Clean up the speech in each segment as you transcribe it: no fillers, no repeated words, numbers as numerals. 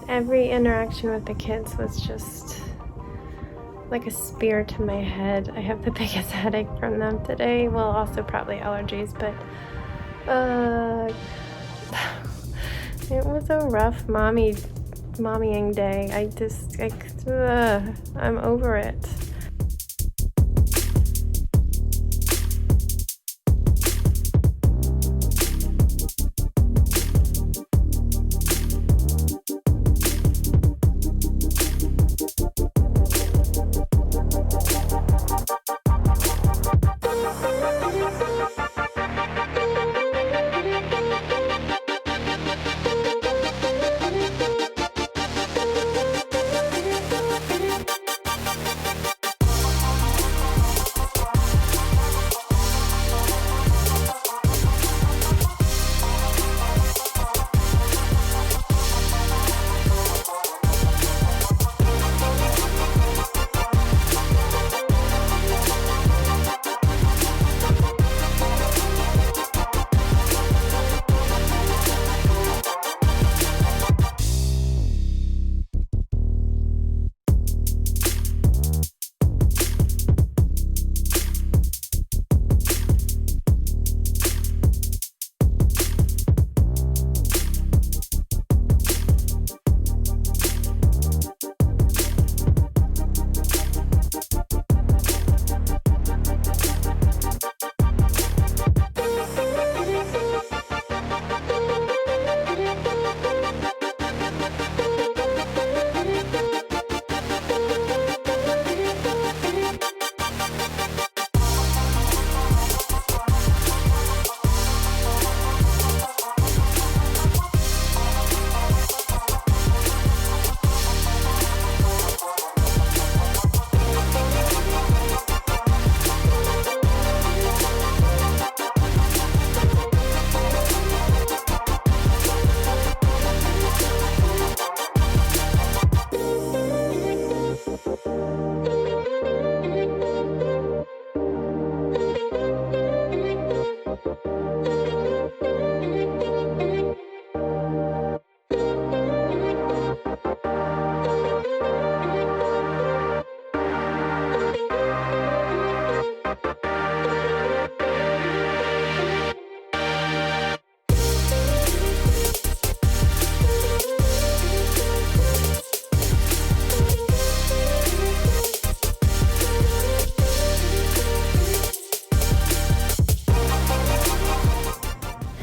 Every interaction with the kids was just like a spear to my head. I have the biggest headache from them today. Well, also probably allergies, but it was a rough mommying day. I'm over it.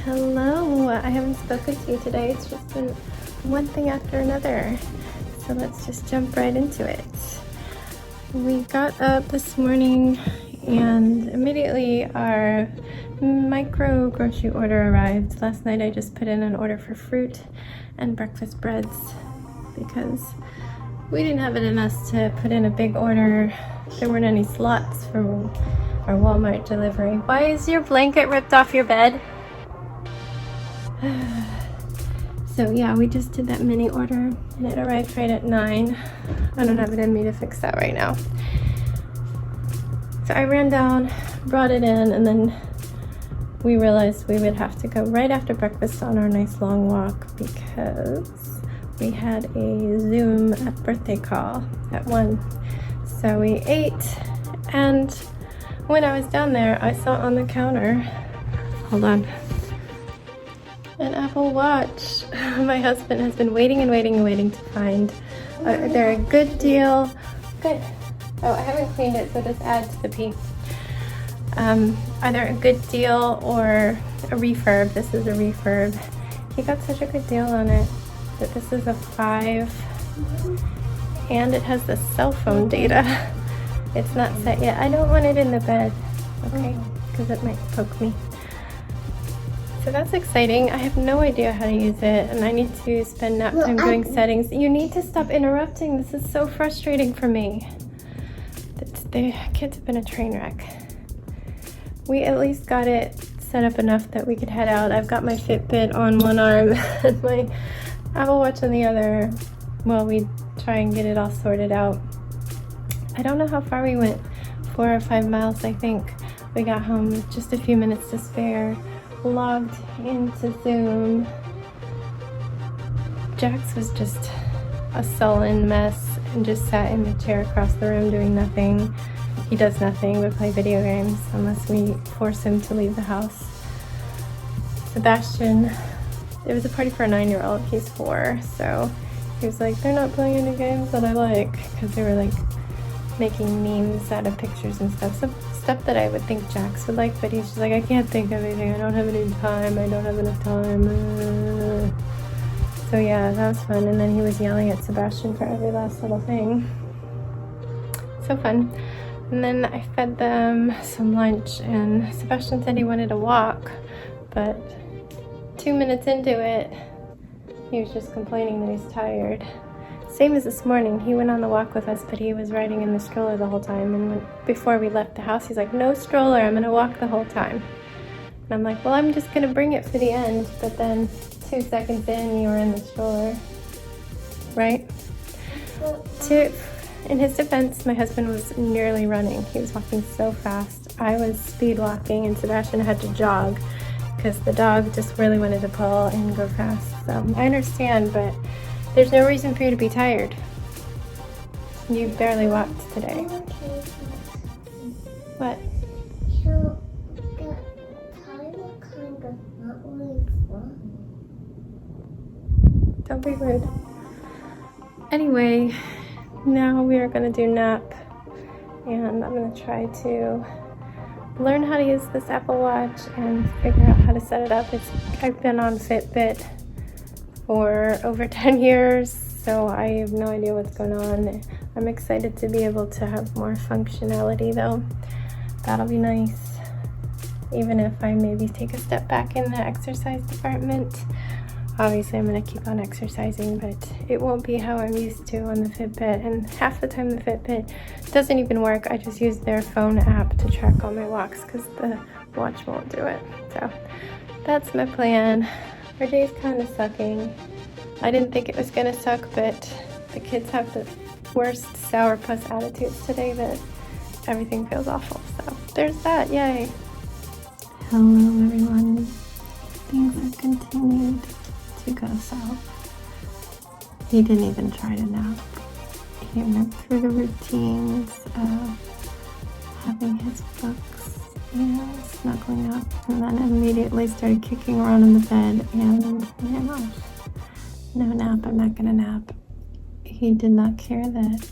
Hello, I haven't spoken to you today. It's just been one thing after another. So let's just jump right into it. We got up this morning and immediately our micro grocery order arrived. Last night I just put in an order for fruit and breakfast breads because we didn't have it in us to put in a big order. There weren't any slots for our Walmart delivery. Why is your blanket ripped off your bed? So yeah, we just did that mini order and it arrived right at 9. I don't have it in me to fix that right now. So I ran down, brought it in, and then we realized we would have to go right after breakfast on our nice long walk because we had a Zoom birthday call at 1. So we ate, and when I was down there, I saw on the counter, hold on, an Apple Watch. My husband has been waiting to find. They're a good deal. Good. Oh, I haven't cleaned it, so this adds to the pee. Either a good deal or a refurb. This is a refurb. He got such a good deal on it that this is a 5, and it has the cell phone data. It's not set yet. I don't want it in the bed, okay, because it might poke me. So that's exciting. I have no idea how to use it, and I need to spend nap time doing settings. You need to stop interrupting. This is so frustrating for me. The kids have been a train wreck. We at least got it set up enough that we could head out. I've got my Fitbit on one arm and my Apple Watch on the other while we try and get it all sorted out. I don't know how far we went. 4 or 5 miles, I think. We got home with just a few minutes to spare. Logged into Zoom. Jax was just a sullen mess and just sat in the chair across the room doing nothing. He does nothing but play video games unless we force him to leave the house. Sebastian, it was a party for a 9-year-old. He's 4, so he was like, they're not playing any games that I like, because they were like making memes out of pictures and stuff. So stuff that I would think Jax would like, but he's just like, I can't think of anything. I don't have any time. I don't have enough time. So yeah, that was fun. And then he was yelling at Sebastian for every last little thing. So fun. And then I fed them some lunch, and Sebastian said he wanted to walk, but 2 minutes into it, he was just complaining that he's tired. Same as this morning, he went on the walk with us, but he was riding in the stroller the whole time, and before we left the house, he's like, no stroller, I'm gonna walk the whole time. And I'm like, well, I'm just gonna bring it for the end, but then 2 seconds in, you were in the stroller, right? In his defense, my husband was nearly running. He was walking so fast. I was speed walking, and Sebastian had to jog because the dog just really wanted to pull and go fast. So I understand, but there's no reason for you to be tired. You barely walked today. What? So the timer kind of not really fun. Don't be rude. Anyway, now we are going to do nap, and I'm going to try to learn how to use this Apple Watch and figure out how to set it up. I've been on Fitbit for over 10 years, so I have no idea what's going on. I'm excited to be able to have more functionality though. That'll be nice, even if I maybe take a step back in the exercise department. Obviously I'm going to keep on exercising, but it won't be how I'm used to on the Fitbit, and half the time the Fitbit doesn't even work. I just use their phone app to track all my walks because the watch won't do it. So that's my plan. Our day's kind of sucking. I didn't think it was going to suck, but the kids have the worst sourpuss attitudes today that everything feels awful. So there's that. Yay. Hello everyone. Things have continued to go south. He didn't even try to nap. He went through the routines of having his books and snuggling up, and then immediately started kicking around in the bed and ran off. No nap, I'm not gonna nap. He did not care that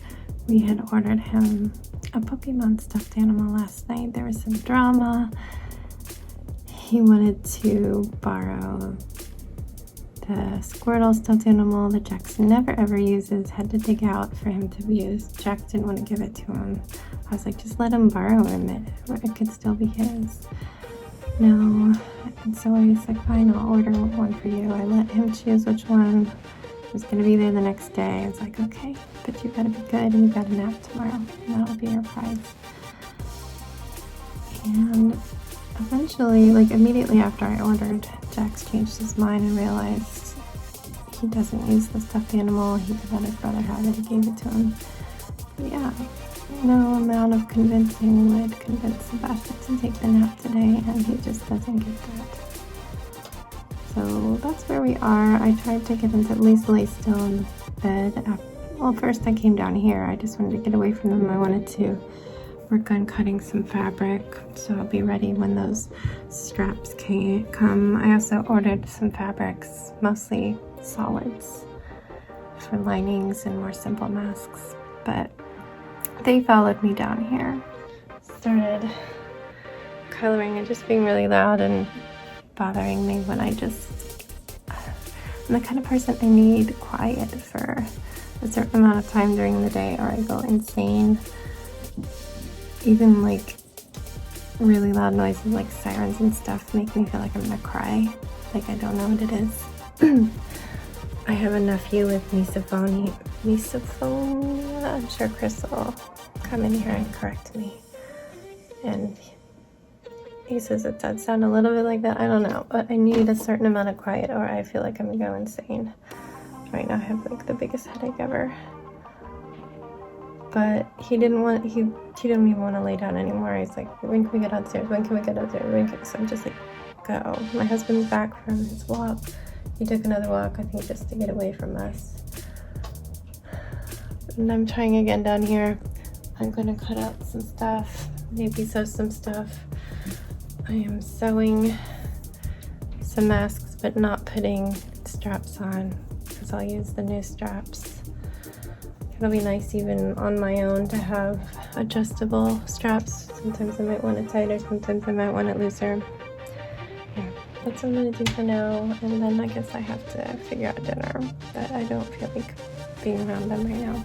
we had ordered him a Pokemon stuffed animal last night. There was some drama. He wanted to borrow the Squirtle stuffed animal that Jax never ever uses, had to dig out for him to use. Jax didn't want to give it to him. I was like, just let him borrow him. It could still be his. No. And so I was like, fine, I'll order one for you. I let him choose which one. I was going to be there the next day. I was like, okay, but you gotta be good and you gotta nap tomorrow. And that'll be your prize. And eventually, like immediately after I ordered, Jax changed his mind and realized he doesn't use the stuffed animal. He could let his brother have it. He gave it to him. But yeah, no amount of convincing would convince Sebastian to take the nap today, and he just doesn't get that. So that's where we are. I tried to get him to at least lay still in the bed. Well, first I came down here. I just wanted to get away from them. I wanted to work on cutting some fabric, so I'll be ready when those straps can come. I also ordered some fabrics, mostly solids, for linings and more simple masks, but they followed me down here. Started coloring and just being really loud and bothering me when I'm the kind of person I need quiet for a certain amount of time during the day or I go insane. Even like really loud noises like sirens and stuff make me feel like I'm gonna cry. Like I don't know what it is. I have a nephew with misophonia. I'm sure Chris will come in here and correct me. And he says it does sound a little bit like that. I don't know, but I need a certain amount of quiet or I feel like I'm gonna go insane. Right now I have like the biggest headache ever. But he didn't even want to lay down anymore. He's like, when can we get downstairs? When can we get downstairs? So I'm just like, go. My husband's back from his walk. He took another walk, I think, just to get away from us. And I'm trying again down here. I'm gonna cut out some stuff, maybe sew some stuff. I am sewing some masks, but not putting straps on because I'll use the new straps. It'll be nice even on my own to have adjustable straps. Sometimes I might want it tighter, sometimes I might want it looser. Yeah, that's what I'm gonna do for now, and then I guess I have to figure out dinner, but I don't feel like being around them right now.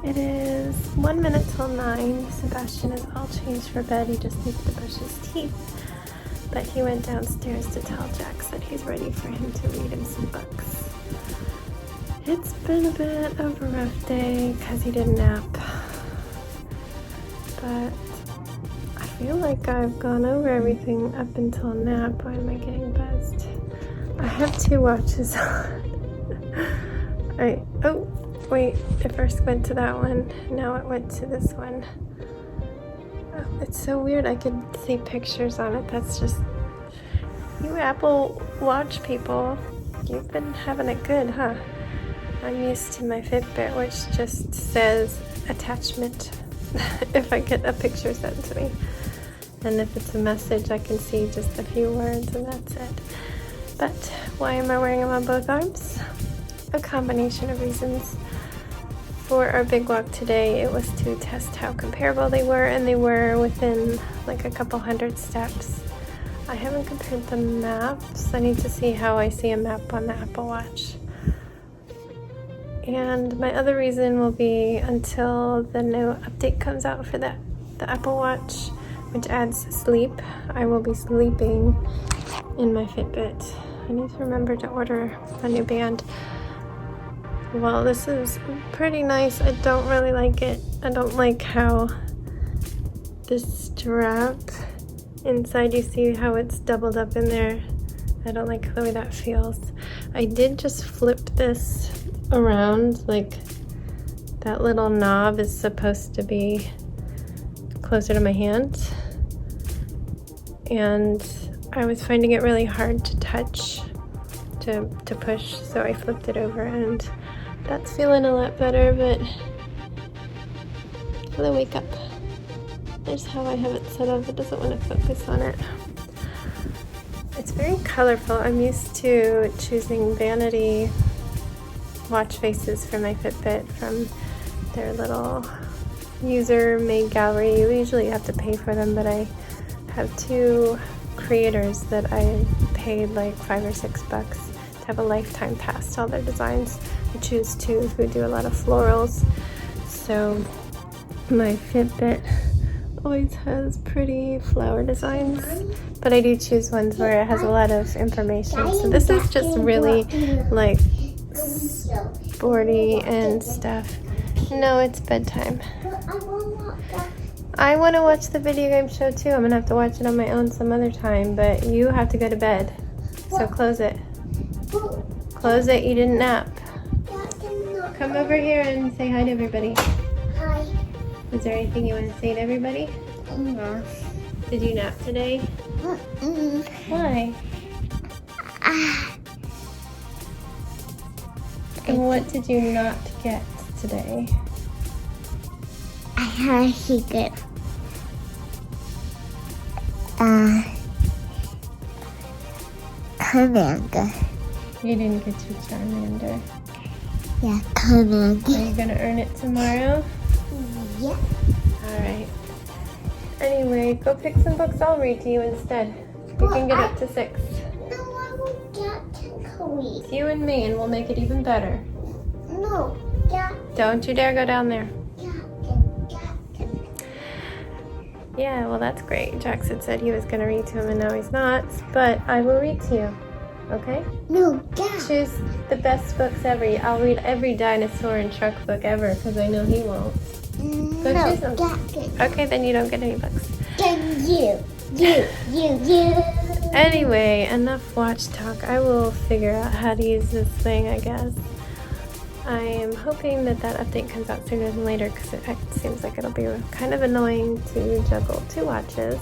It is 1 minute till 9. Sebastian is all changed for bed. He just needs to brush his teeth. But he went downstairs to tell Jax that he's ready for him to read him some books. It's been a bit of a rough day because he didn't nap. But I feel like I've gone over everything up until nap. Why am I getting buzzed? I have 2 watches on. Oh, wait, it first went to that one. Now it went to this one. Oh, it's so weird. I could see pictures on it. That's just... You Apple Watch people, you've been having it good, huh? I'm used to my Fitbit, which just says attachment if I get a picture sent to me. And if it's a message, I can see just a few words and that's it. But why am I wearing them on both arms? A combination of reasons. For our big walk today, it was to test how comparable they were, and they were within like a couple hundred steps. I haven't compared the maps. I need to see how I see a map on the Apple Watch. And my other reason will be until the new update comes out for the Apple Watch, which adds sleep. I will be sleeping in my Fitbit. I need to remember to order a new band. Well, this is pretty nice. I don't really like it. I don't like how this strap inside, you see how it's doubled up in there. I don't like the way that feels. I did just flip this around, like that little knob is supposed to be closer to my hand. And I was finding it really hard to touch, to push, so I flipped it over and that's feeling a lot better, but for the wake up, there's how I have it set up. It doesn't want to focus on it. It's very colorful. I'm used to choosing vanity watch faces for my Fitbit from their little user-made gallery. You usually have to pay for them, but I have 2 creators that I paid like $5 or $6 to have a lifetime pass to all their designs. I choose 2 who do a lot of florals, so my Fitbit always has pretty flower designs, but I do choose ones where it has a lot of information. So this is just really like sporty and stuff. No, it's bedtime. I want to watch the video game show too. I'm gonna have to watch it on my own some other time, but you have to go to bed, so close it. Close it. You didn't nap. Come over here and say hi to everybody. Hi. Is there anything you want to say to everybody? No. Did you nap today? Why? And what did you not get today? I have a secret. Charmander. You didn't get your Charmander. Yeah, Charmander. Are you gonna earn it tomorrow? Yeah. Alright. Anyway, go pick some books. I'll read to you instead. You can get up to 6. No, I will get Tinkery. It's you and me, and we'll make it even better. No, get. Don't you dare go down there. Get. Yeah, well, that's great. Jackson said he was going to read to him, and now he's not. But I will read to you. Okay? No, get. Choose the best books ever. I'll read every dinosaur and truck book ever, because I know he won't. Go No, choose them. get. Okay, then you don't get any books. Then you. Anyway, enough watch talk. I will figure out how to use this thing, I guess. I am hoping that update comes out sooner than later, because it seems like it'll be kind of annoying to juggle 2 watches.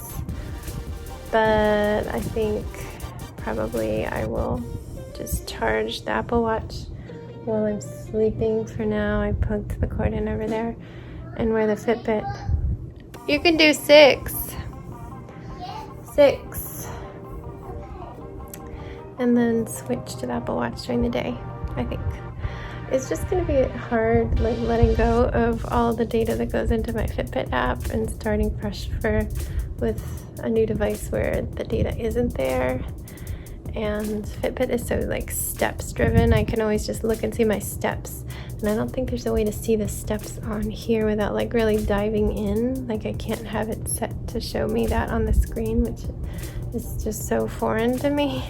But I think probably I will just charge the Apple Watch while I'm sleeping for now. I plugged the cord in over there, and wear the Fitbit. You can do 6. 6. And then switch to the Apple Watch during the day, I think. It's just going to be hard, like, letting go of all the data that goes into my Fitbit app and starting fresh with a new device where the data isn't there. And Fitbit is so, like, steps driven. I can always just look and see my steps. And I don't think there's a way to see the steps on here without, like, really diving in. Like, I can't have it set to show me that on the screen, which is just so foreign to me.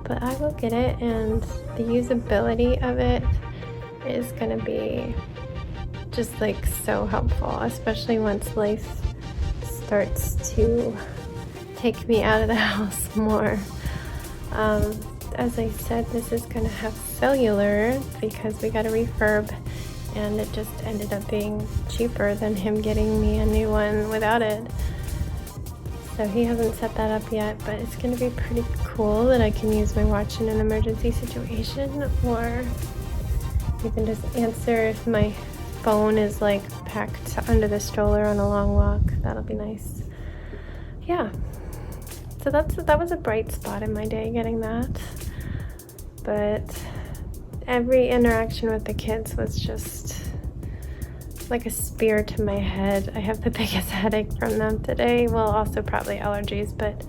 But I will get it, and the usability of it is going to be just, like, so helpful, especially once life starts to take me out of the house more. As I said, this is going to have cellular because we got a refurb, and it just ended up being cheaper than him getting me a new one without it. So he hasn't set that up yet, but it's going to be pretty cool that I can use my watch in an emergency situation, or you can just answer if my phone is, like, packed under the stroller on a long walk. That'll be nice. Yeah. So that was a bright spot in my day, getting that. But every interaction with the kids was just like a spear to my head. I have the biggest headache from them today. Well, also probably allergies, but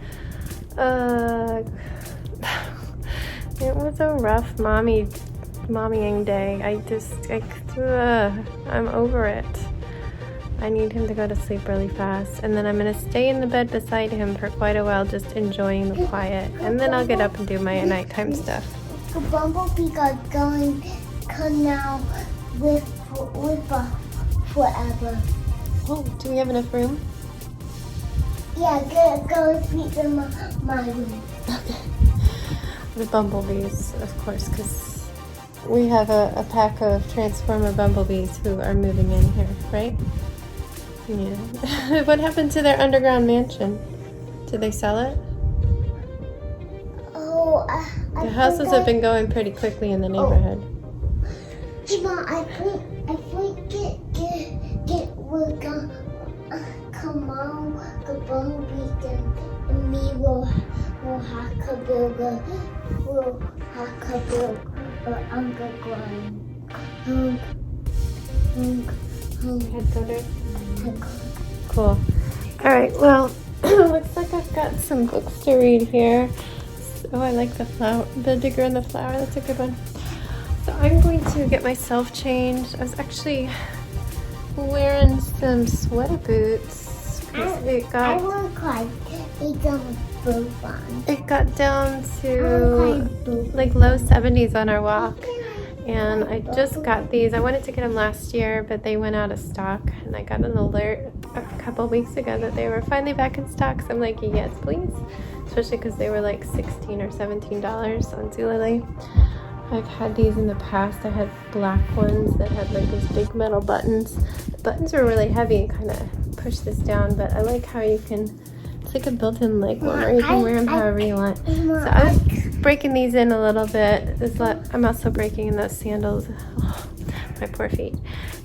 it was a rough mommying day. I'm over it. I need him to go to sleep really fast, and then I'm going to stay in the bed beside him for quite a while, just enjoying the quiet, and then I'll get up and do my nighttime stuff. The bumblebee got going come now with forever. Oh, do we have enough room? Yeah, go feed them my room. Okay. The bumblebees, of course, because we have a pack of Transformer bumblebees who are moving in here, right? Yeah. What happened to their underground mansion? Did they sell it? Oh, The houses have been going pretty quickly in the neighborhood. Mom, I think we're gonna come on the bumblebee and me will hack a burger. We'll hack a burger underground. Headquarters? Cool. Alright, well, looks like I've got some books to read here. Oh, I like the digger and the flower. That's a good one. So I'm going to get myself changed. I was actually wearing some sweater boots. It got down to like low 70s on our walk. And I just got these. I wanted to get them last year, but they went out of stock. And I got an alert a couple weeks ago that they were finally back in stock. So I'm like, yes, please. Especially because they were like $16 or $17 on Zulily. I've had these in the past. I had black ones that had like these big metal buttons. The buttons were really heavy and kind of pushed this down, but I like how you can, it's like a built-in leg warmer. You can wear them however you want. So I was breaking these in a little bit. I'm also breaking in those sandals. Oh, My poor feet.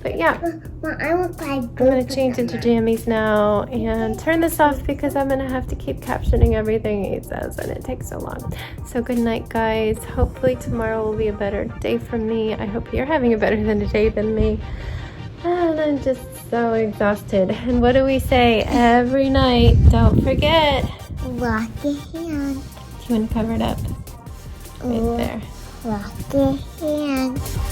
But yeah, But I will buy I'm gonna change into jammies now and turn this off because I'm gonna have to keep captioning everything he says and it takes so long. So good night, guys. Hopefully tomorrow will be a better day for me. I hope you're having a better day than me. And I'm just so exhausted. And what do we say every night? Don't forget. Wash your hands. Do you want to cover it up? Right there. Wash your hands.